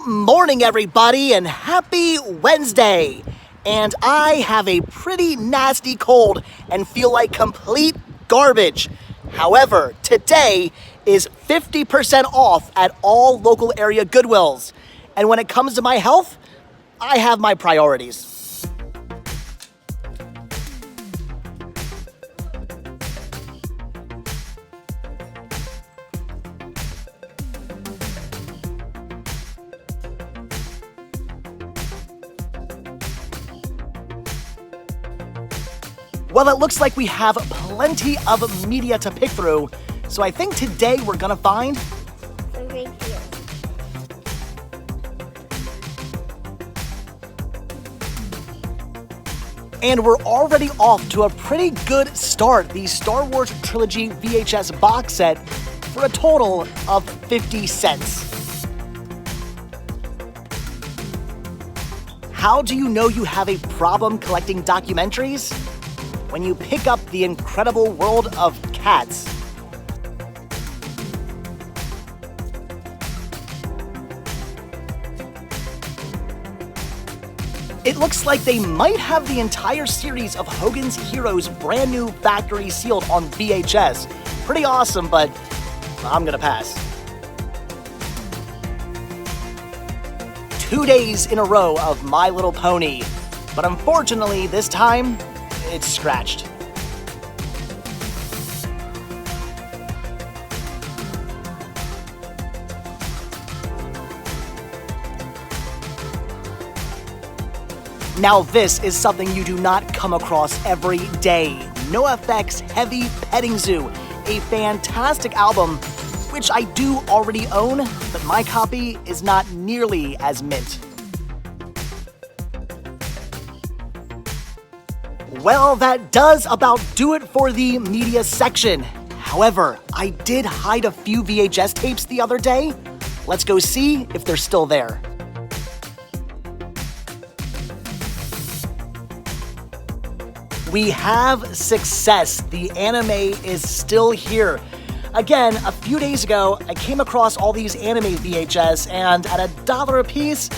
morning, everybody, and happy Wednesday. And I have a pretty nasty cold and feel like complete garbage. However, today is 50% off at all local area Goodwills. And when it comes to my health, I have my priorities. Well, it looks like we have plenty of media to pick through, so I think today we're gonna find some great deals. And we're already off to a pretty good start. The Star Wars Trilogy VHS box set for a total of 50 cents. How do you know you have a problem collecting documentaries? When you pick up The Incredible World of Cats. It looks like they might have the entire series of Hogan's Heroes brand new factory sealed on VHS. Pretty awesome, but I'm gonna pass. 2 days in a row of My Little Pony, but unfortunately this time, it's scratched. Now this is something you do not come across every day. NoFX Heavy Petting Zoo, a fantastic album, which I do already own, but my copy is not nearly as mint. Well, that does about do it for the media section. However, I did hide a few VHS tapes the other day. Let's go see if they're still there. We have success. The anime is still here. Again, a few days ago, I came across all these anime VHS, and at $1 a piece,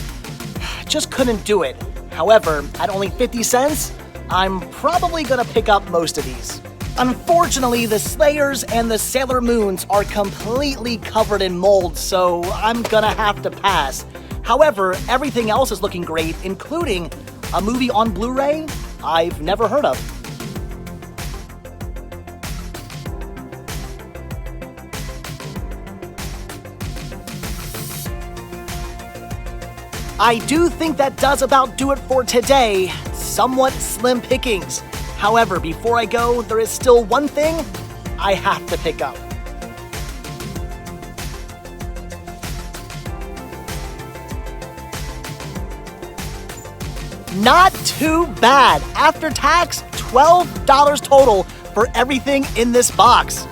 just couldn't do it. However, at only 50 cents, I'm probably gonna pick up most of these. Unfortunately, the Slayers and the Sailor Moons are completely covered in mold, so I'm gonna have to pass. However, everything else is looking great, including a movie on Blu-ray I've never heard of. I do think that does about do it for today. Somewhat slim pickings. However, before I go, there is still one thing I have to pick up. Not too bad. After tax, $12 total for everything in this box.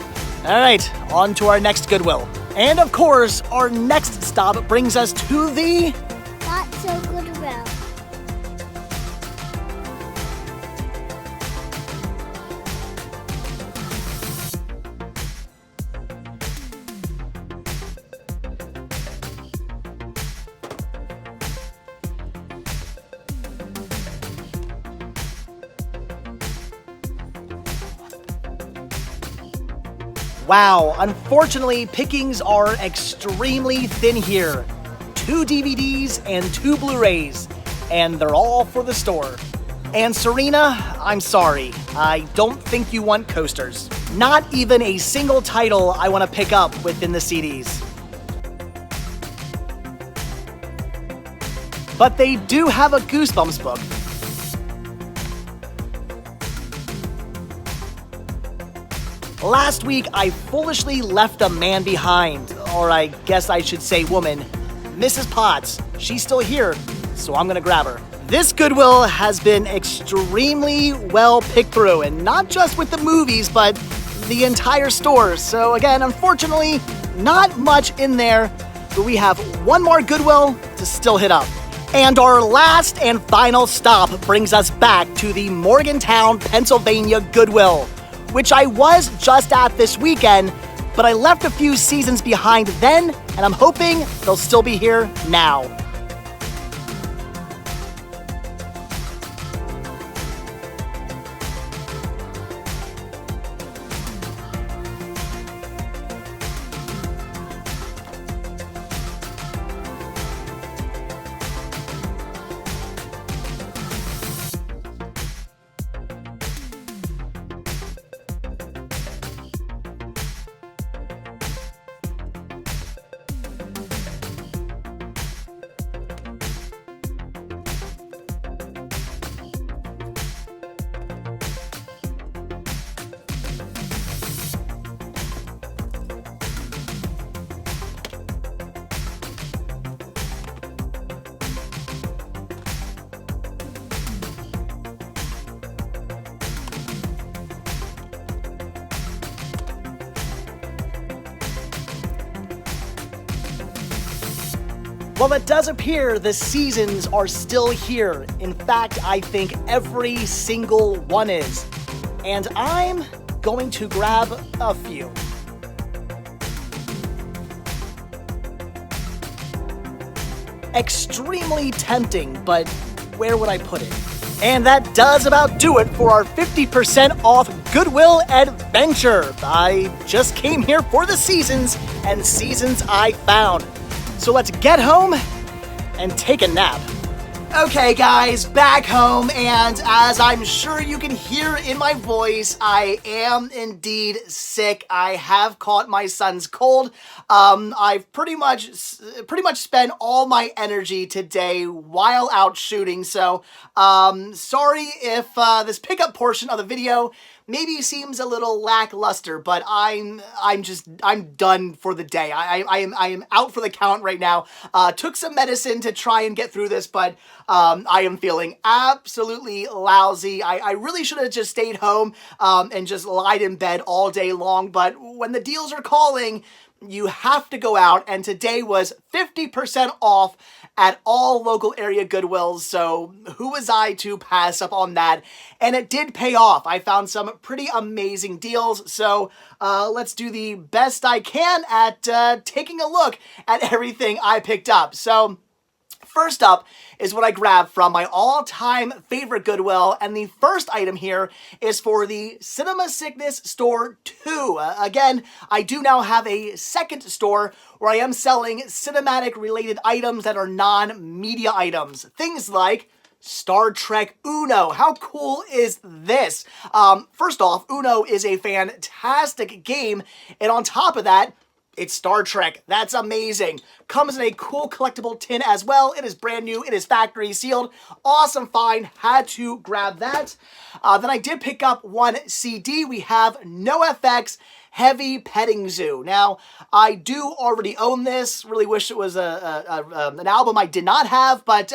All right, on to our next Goodwill. And of course, our next stop brings us to the Not so Goodwill. Wow, unfortunately, pickings are extremely thin here. 2 DVDs and 2 Blu-rays, and they're all for the store. And Serena, I'm sorry, I don't think you want coasters. Not even a single title I want to pick up within the CDs. But they do have a Goosebumps book. Last week, I foolishly left a man behind, or I guess I should say woman, Mrs. Potts. She's still here, so I'm gonna grab her. This Goodwill has been extremely well picked through, and not just with the movies, but the entire store. So again, unfortunately, not much in there, but we have one more Goodwill to still hit up. And our last and final stop brings us back to the Morgantown, Pennsylvania Goodwill, which I was just at this weekend, but I left a few seasons behind then, and I'm hoping they'll still be here now. Well, it does appear the seasons are still here. In fact, I think every single one is. And I'm going to grab a few. Extremely tempting, but where would I put it? And that does about do it for our 50% off Goodwill adventure. I just came here for the seasons, and seasons I found. So let's get home and take a nap. Okay guys, back home, and as I'm sure you can hear in my voice, I am indeed sick. I have caught my son's cold. I've pretty much spent all my energy today while out shooting, so sorry if this pickup portion of the video maybe seems a little lackluster, but I'm done for the day. I am out for the count right now. Took some medicine to try and get through this, but I am feeling absolutely lousy. I really should have just stayed home and just lied in bed all day long, but when the deals are calling, you have to go out, and today was 50% off at all local area Goodwills, so who was I to pass up on that? And it did pay off. I found some pretty amazing deals, so let's do the best I can at taking a look at everything I picked up. So first up is what I grabbed from my all-time favorite Goodwill, and the first item here is for the Cinema Sickness Store 2. Again, I do now have a second store where I am selling cinematic-related items that are non-media items. Things like Star Trek Uno. How cool is this? First off, Uno is a fantastic game, and on top of that, it's Star Trek. That's amazing. Comes in a cool collectible tin as well. It is brand new. It is factory sealed. Awesome find. Had to grab that. Then I did pick up one CD. We have NoFX Heavy Petting Zoo. Now, I do already own this. Really wish it was an album I did not have, but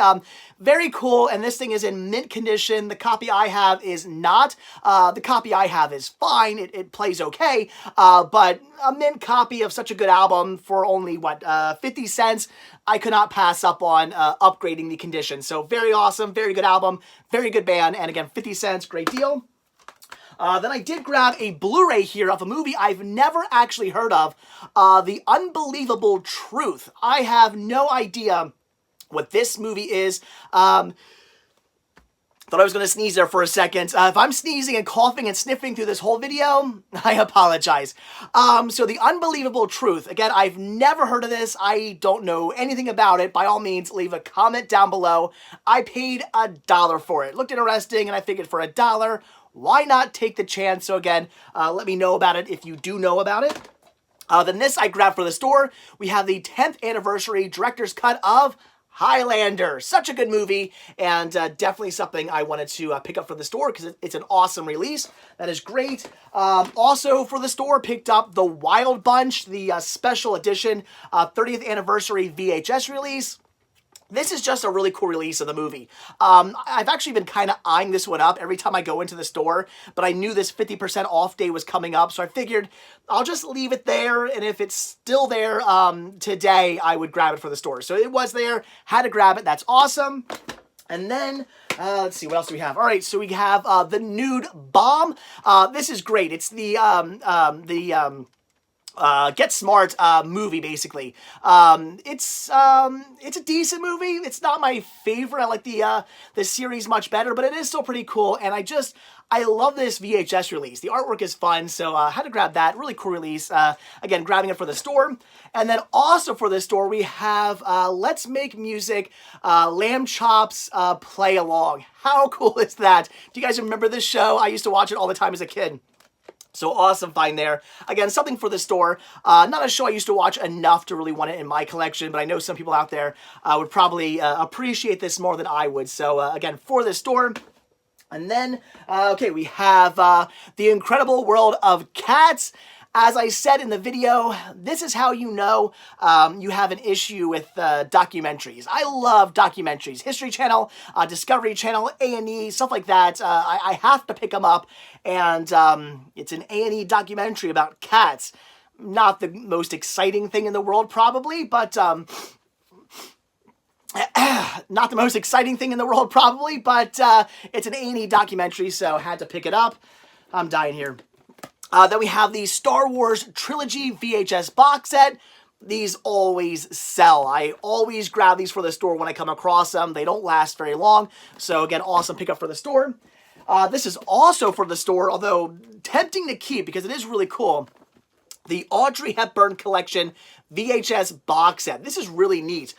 very cool. And this thing is in mint condition. The copy I have is not. The copy I have is fine. It plays okay. But a mint copy of such a good album for only, 50 cents, I could not pass up on upgrading the condition. So very awesome, very good album, very good band. And again, 50 cents, great deal. Then I did grab a Blu-ray here of a movie I've never actually heard of, The Unbelievable Truth. I have no idea what this movie is. Thought I was going to sneeze there for a second. If I'm sneezing and coughing and sniffing through this whole video, I apologize. So The Unbelievable Truth. Again, I've never heard of this. I don't know anything about it. By all means, leave a comment down below. I paid $1 for it. Looked interesting, and I figured for $1, why not take the chance? So again, let me know about it if you do know about it. Then this I grabbed for the store. We have the 10th anniversary director's cut of Highlander. Such a good movie, and definitely something I wanted to pick up for the store because it's an awesome release. That is great. Also for the store, picked up The Wild Bunch, the special edition 30th anniversary VHS release. This is just a really cool release of the movie. I've actually been kind of eyeing this one up every time I go into the store, but I knew this 50% off day was coming up, so I figured I'll just leave it there, and if it's still there today, I would grab it for the store. So it was there, had to grab it, that's awesome. And then, let's see, what else do we have? All right, so we have The Nude Bomb. This is great. It's the Get Smart movie, basically. It's a decent movie. It's not my favorite. I like the series much better, but it is still pretty cool, and I love this VHS release. The artwork is fun, so I had to grab that. Really cool release. Again, grabbing it for the store. And then also for the store, we have Let's Make Music Lamb Chops Play Along. How cool is that? Do you guys remember this show? I used to watch it all the time as a kid. So awesome find there. Again, something for the store. Not a show I used to watch enough to really want it in my collection, but I know some people out there would probably appreciate this more than I would. So again, for the store. And then, okay, we have The Incredible World of Cats. As I said in the video, this is how you know you have an issue with documentaries. I love documentaries. History Channel, Discovery Channel, A&E, stuff like that. I have to pick them up. And it's an A&E documentary about cats. Not the most exciting thing in the world, probably, but Not the most exciting thing in the world, probably, but it's an A&E documentary, so had to pick it up. I'm dying here. Then we have the Star Wars Trilogy VHS box set. These always sell. I always grab these for the store when I come across them. They don't last very long, so again, awesome pickup for the store. This is also for the store, although tempting to keep because it is really cool. The Audrey Hepburn Collection VHS box set. This is really neat.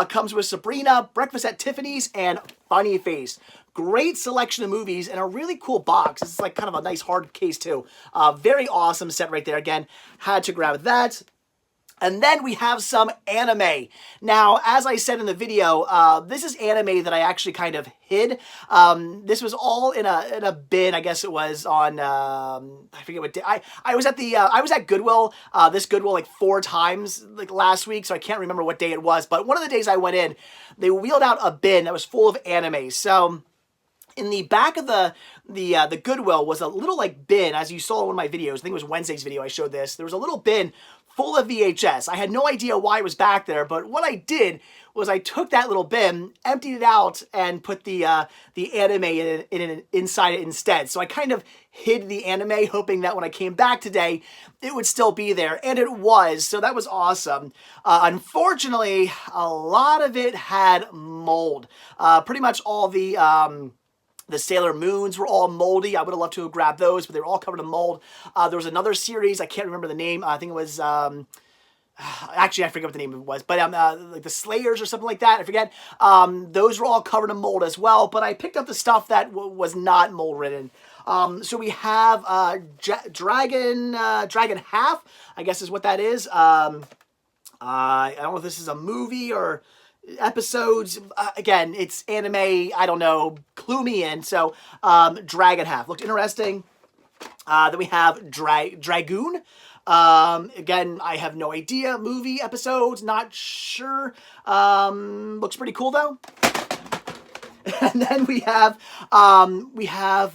Comes with Sabrina, Breakfast at Tiffany's, and Funny Face. Great selection of movies and a really cool box. It's like kind of a nice hard case too. Very awesome set right there. Again, had to grab that. And then we have some anime. Now, as I said in the video, this is anime that I actually kind of hid. This was all in a bin. I guess it was on I forget what day. I was at Goodwill. This Goodwill like 4 times like last week, so I can't remember what day it was. But one of the days I went in, they wheeled out a bin that was full of anime. So in the back of the Goodwill was a little like bin, as you saw in one of my videos. I think it was Wednesday's video I showed this. There was a little bin full of VHS. I had no idea why it was back there, but what I did was I took that little bin, emptied it out, and put the anime inside it instead. So I kind of hid the anime, hoping that when I came back today, it would still be there, and it was, so that was awesome. Unfortunately, a lot of it had mold. Pretty much all the Sailor Moons were all moldy. I would have loved to have grabbed those, but they were all covered in mold. There was another series. I can't remember the name. I think it was... actually, I forget what the name was, but like the Slayers or something like that. I forget. Those were all covered in mold as well, but I picked up the stuff that was not mold-ridden. So we have Dragon Half, I guess is what that is. I don't know if this is a movie or episodes. Again, it's anime. I don't know. Clue me in. So, Dragon Half looked interesting. Then we have Dragoon. Again, I have no idea. Movie episodes, not sure. Looks pretty cool though. And then we have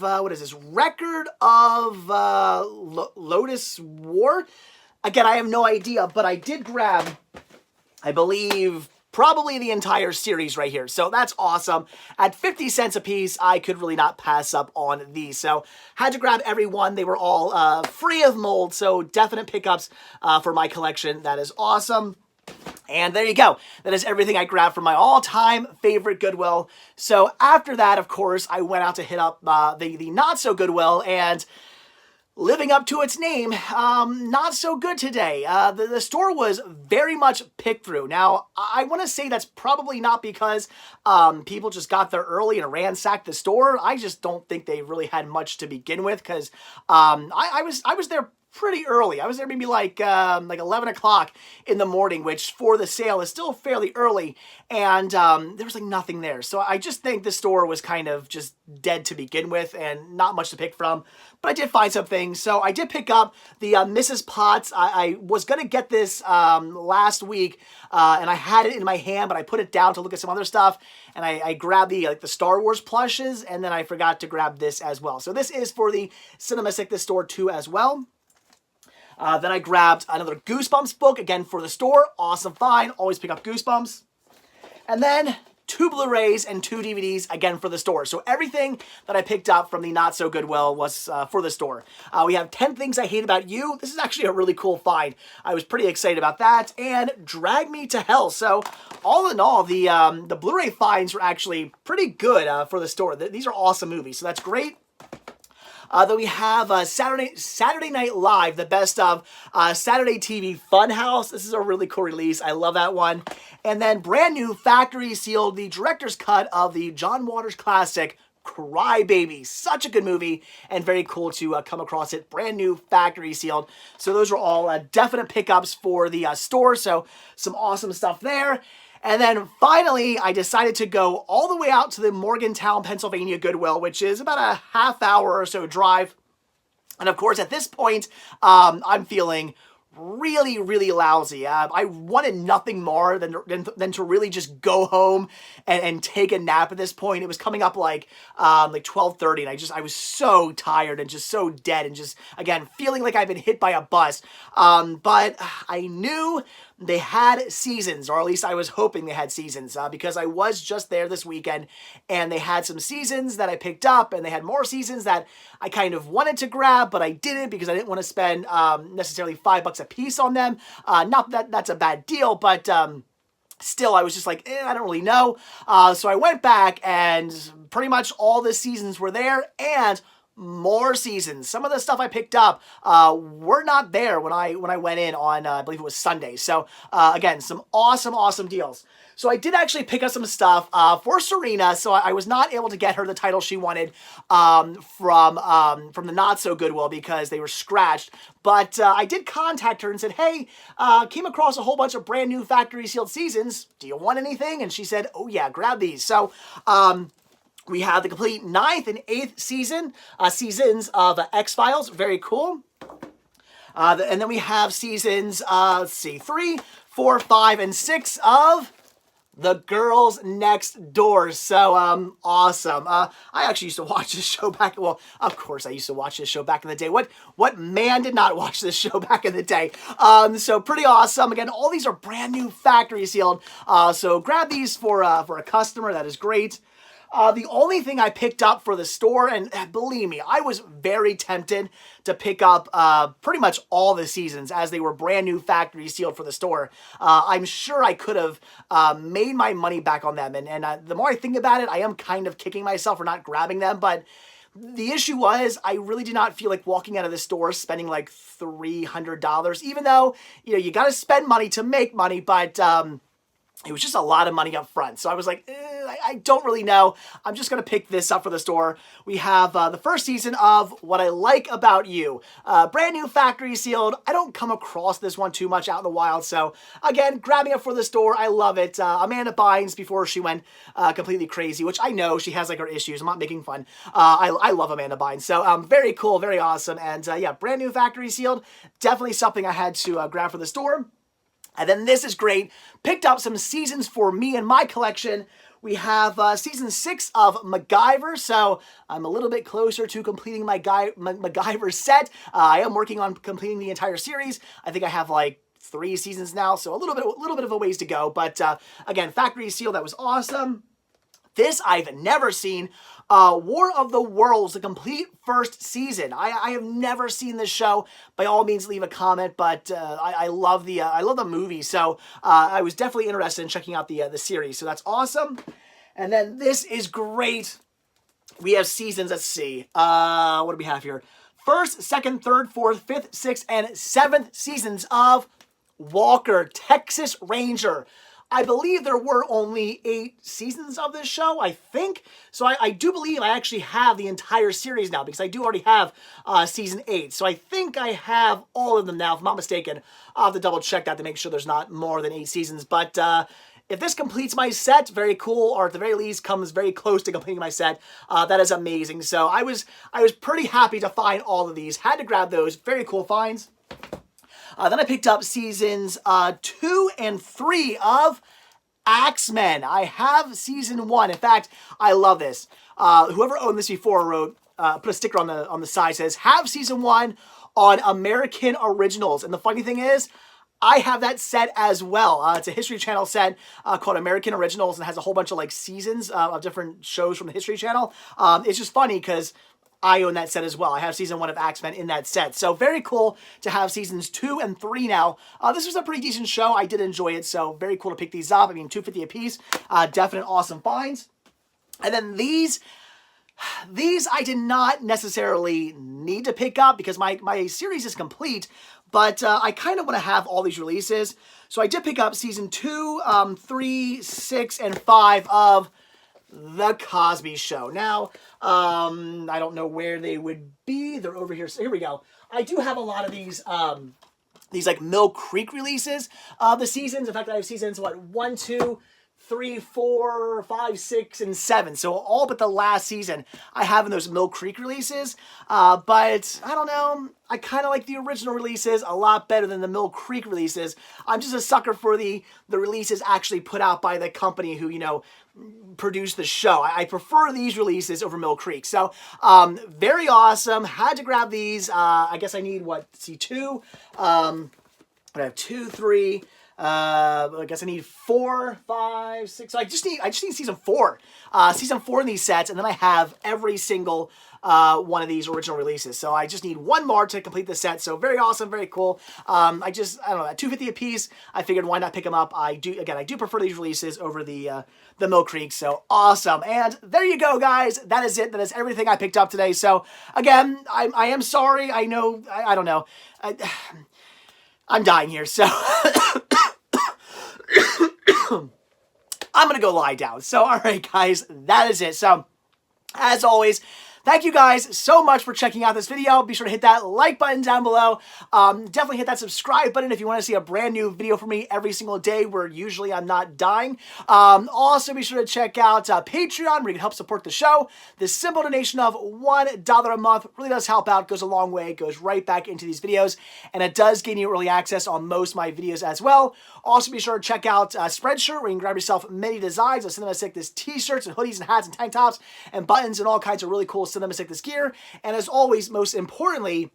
what is this? Record of Lotus War. Again, I have no idea, but I did grab, I believe, probably the entire series right here. So that's awesome. At 50 cents a piece, I could really not pass up on these. So had to grab every one. They were all free of mold, so definite pickups for my collection. That is awesome. And there you go. That is everything I grabbed from my all-time favorite Goodwill. So after that, of course, I went out to hit up the not-so-Goodwill, and living up to its name, not so good today. The store was very much picked through. Now, I want to say that's probably not because people just got there early and ransacked the store. I just don't think they really had much to begin with, because I was there pretty early. I was there maybe like 11 o'clock in the morning, which for the sale is still fairly early, and there was like nothing there. So I just think the store was kind of just dead to begin with and not much to pick from. But I did find some things. So I did pick up the Mrs. Potts. I was going to get this last week, and I had it in my hand, but I put it down to look at some other stuff, and I grabbed the Star Wars plushes, and then I forgot to grab this as well. So this is for the Cinemassic the Store 2 as well. Then I grabbed another Goosebumps book, again for the store. Awesome find. Always pick up Goosebumps. And then 2 Blu-rays and 2 DVDs, again for the store. So everything that I picked up from the Not So Goodwill was for the store. We have 10 Things I Hate About You. This is actually a really cool find. I was pretty excited about that. And Drag Me to Hell. So all in all, the Blu-ray finds were actually pretty good for the store. These are awesome movies, so that's great. Then we have Saturday Night Live, the best of Saturday TV Funhouse. This is a really cool release. I love that one. And then brand new factory sealed, the director's cut of the John Waters classic, Cry Baby. Such a good movie and very cool to come across it. Brand new factory sealed. So those are all definite pickups for the store. So some awesome stuff there. And then finally, I decided to go all the way out to the Morgantown, Pennsylvania Goodwill, which is about a half-hour or so drive. And of course, at this point, I'm feeling really, really lousy. I wanted nothing more than to really just go home and take a nap at this point. It was coming up like 12:30, and I was so tired and just so dead and just, again, feeling like I've been hit by a bus. But I knew they had seasons, or at least I was hoping they had seasons, because I was just there this weekend, and they had some seasons that I picked up, and they had more seasons that I kind of wanted to grab, but I didn't because I didn't want to spend necessarily $5 a piece on them. Not that that's a bad deal, but still, I was just like, I don't really know. So I went back, and pretty much all the seasons were there, and more seasons. Some of the stuff I picked up were not there when I went in on, I believe it was Sunday. So again, some awesome deals. So I did actually pick up some stuff for Serena. So I was not able to get her the title she wanted from the Not So Goodwill because they were scratched. But I did contact her and said, hey, came across a whole bunch of brand new factory sealed seasons. Do you want anything? And she said, oh yeah, grab these. So we have the complete 9th and 8th seasons of X-Files. Very cool. And then we have seasons, 3, 4, 5, and 6 of The Girls Next Door. So, awesome. I actually used to watch this show back. Well, of course I used to watch this show back in the day. What man did not watch this show back in the day? So pretty awesome. Again, all these are brand new factory sealed. So grab these for a customer. That is great. The only thing I picked up for the store, and believe me, I was very tempted to pick up pretty much all the seasons as they were brand new factory sealed for the store. I'm sure I could have made my money back on them. And the more I think about it, I am kind of kicking myself for not grabbing them. But the issue was I really did not feel like walking out of the store spending like $300, even though, you got to spend money to make money. But it was just a lot of money up front. So I was like, I don't really know. I'm just going to pick this up for the store. We have the first season of What I Like About You. Brand new factory sealed. I don't come across this one too much out in the wild. So again, grabbing it for the store. I love it. Amanda Bynes before she went completely crazy, which I know she has like her issues. I'm not making fun. I love Amanda Bynes. So very cool, very awesome. And yeah, brand new factory sealed. Definitely something I had to grab for the store. And then this is great. Picked up some seasons for me and my collection. We have season 6 of MacGyver, so I'm a little bit closer to completing my MacGyver set. I am working on completing the entire series. I think I have like 3 seasons now, so a little bit of a ways to go. But again, factory seal, that was awesome. This I've never seen. War of the Worlds, the complete first season. I have never seen this show. By all means, leave a comment. But I love the movie, so I was definitely interested in checking out the series. So that's awesome. And then this is great. We have seasons. Let's see. What do we have here? 1st, 2nd, 3rd, 4th, 5th, 6th, and 7th seasons of Walker, Texas Ranger. I believe there were only 8 seasons of this show, I think. So I do believe I actually have the entire series now because I do already have season 8. So I think I have all of them now, if I'm not mistaken. I'll have to double check that to make sure there's not more than 8 seasons. But if this completes my set, very cool, or at the very least comes very close to completing my set, that is amazing. So I was pretty happy to find all of these. Had to grab those. Very cool finds. Then I picked up seasons 2 and 3 of Axemen. I have season 1. In fact, I love this. Whoever owned this before wrote, put a sticker on the side, says, have season 1 on American Originals. And the funny thing is, I have that set as well. It's a History Channel set called American Originals and has a whole bunch of like seasons of different shows from the History Channel. It's just funny because I own that set as well. I have season 1 of Axemen in that set. So very cool to have seasons 2 and 3 now. This was a pretty decent show. I did enjoy it. So very cool to pick these up. I mean, $2.50 a piece. Definite awesome finds. And then these I did not necessarily need to pick up because my series is complete. But I kind of want to have all these releases. So I did pick up season 2, 3, 6, and 5 of The Cosby Show. Now, I don't know where they would be. They're over here. So here we go. I do have a lot of these like Mill Creek releases of the seasons. In fact, I have seasons, 1, 2, 3, 4, 5, 6, and 7. So all but the last season I have in those Mill Creek releases. But I don't know. I kind of like the original releases a lot better than the Mill Creek releases. I'm just a sucker for the releases actually put out by the company who, produced the show. I prefer these releases over Mill Creek. So, very awesome. Had to grab these. I guess I need, 2? I have 2, 3, I guess I need 4, 5, 6. So I just need season 4. Season 4 in these sets, and then I have every single one of these original releases. So I just need one more to complete the set. So very awesome, very cool. I don't know, at $2.50 a piece, I figured why not pick them up. I do prefer these releases over the Mill Creek. So awesome. And there you go, guys. That is it. That is everything I picked up today. So again, I am sorry. I know, I don't know. I'm dying here, so I'm going to go lie down. So, all right, guys, that is it. So, as always, thank you guys so much for checking out this video. Be sure to hit that like button down below. Definitely hit that subscribe button if you want to see a brand new video from me every single day where usually I'm not dying. Also, be sure to check out Patreon where you can help support the show. The simple donation of $1 a month really does help out, goes a long way, goes right back into these videos, and it does gain you early access on most of my videos as well. Also, be sure to check out Spreadshirt where you can grab yourself many designs of Cinema Sickness t-shirts and hoodies and hats and tank tops and buttons and all kinds of really cool Cinema Sickness gear. And as always, most importantly,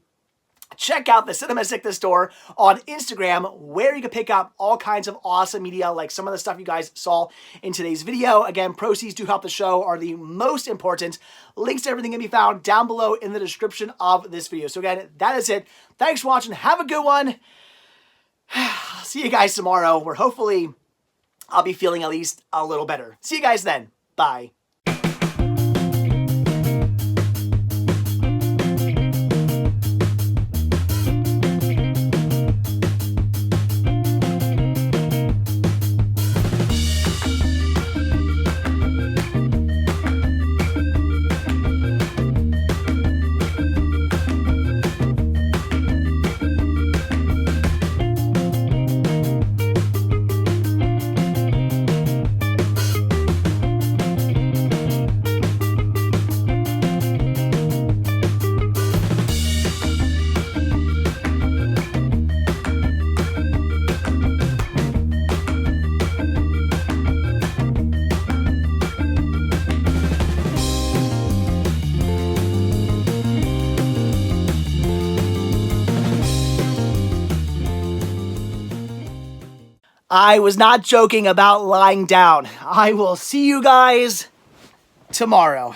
check out the Cinema Sickness store on Instagram where you can pick up all kinds of awesome media like some of the stuff you guys saw in today's video. Again, proceeds do help the show, are the most important. Links to everything can be found down below in the description of this video. So again, that is it. Thanks for watching. Have a good one. See you guys tomorrow where hopefully I'll be feeling at least a little better. See you guys then. Bye. I was not joking about lying down. I will see you guys tomorrow.